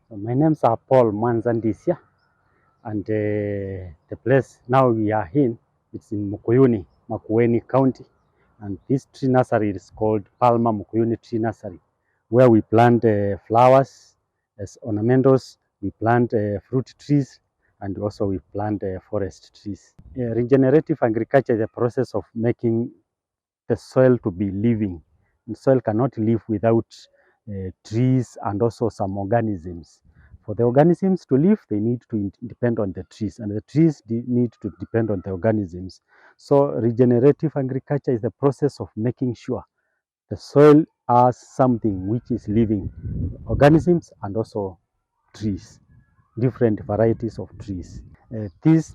My name's Paul Mwanza, and the place now we are in, it's in Makueni County, and this tree nursery is called Palma Makueni Tree Nursery, where we plant flowers as ornamentals, we plant fruit trees, and also we plant forest trees. Regenerative agriculture is the process of making the soil to be living. The soil cannot live without trees and also some organisms. For the organisms to live, they need to depend on the trees, and the trees need to depend on the organisms. So regenerative agriculture is the process of making sure the soil has something which is living, organisms and also trees, different varieties of trees. These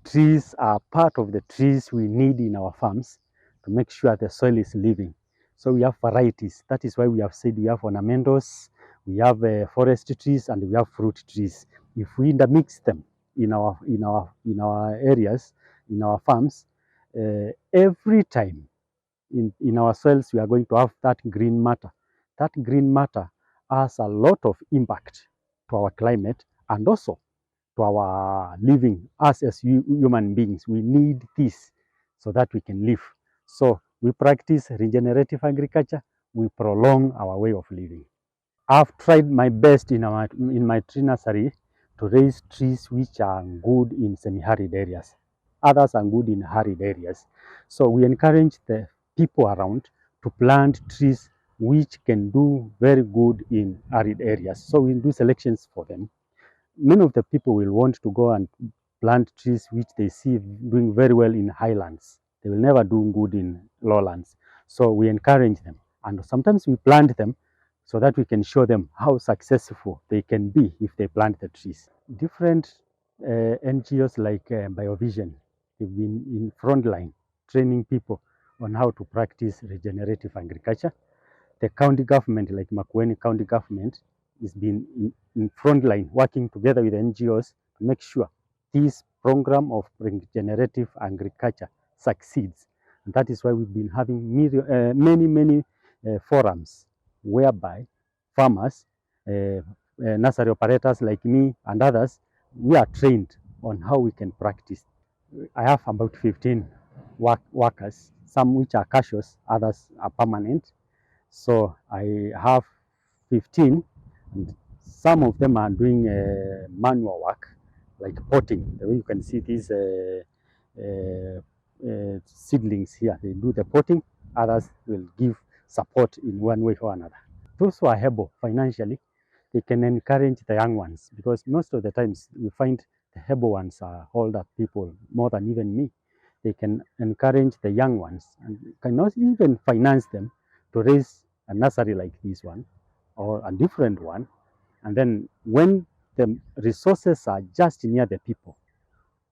trees are part of the trees we need in our farms to make sure the soil is living. So we have varieties. That is why we have said we have ornamentals, we have forest trees, and we have fruit trees. If we intermix them in our areas, in our farms, every time in our soils we are going to have that green matter. That green matter has a lot of impact to our climate and also to our living. Us as human beings, we need this so that we can live. So we practice regenerative agriculture, we prolong our way of living. I've tried my best in my tree nursery to raise trees which are good in semi-arid areas. Others are good in arid areas. So we encourage the people around to plant trees which can do very good in arid areas. So we do selections for them. Many of the people will want to go and plant trees which they see doing very well in highlands. They will never do good in lowlands. So we encourage them, and sometimes we plant them so that we can show them how successful they can be if they plant the trees. Different NGOs like Biovision have been in front line training people on how to practice regenerative agriculture. The county government, like Makueni County government, has been in front line working together with NGOs to make sure this program of regenerative agriculture succeeds. And that is why we've been having many forums whereby farmers, nursery operators like me and others, we are trained on how we can practice. I have about 15 workers, some which are casuals, others are permanent. So I have 15, and some of them are doing manual work, like potting. The way you can see these seedlings here, they do the potting. Others will give support in one way or another. Those who are able financially, they can encourage the young ones, because most of the times you find the able ones are older people, more than even me. They can encourage the young ones and cannot even finance them to raise a nursery like this one or a different one. And then when the resources are just near the people,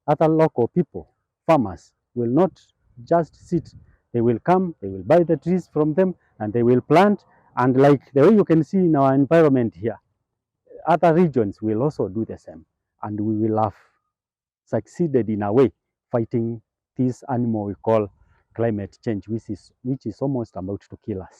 other local people, farmers, will not just sit. They will come, they will buy the trees from them, and they will plant. And like the way you can see in our environment here, other regions will also do the same. And we will have succeeded in a way fighting this animal we call climate change, which is almost about to kill us.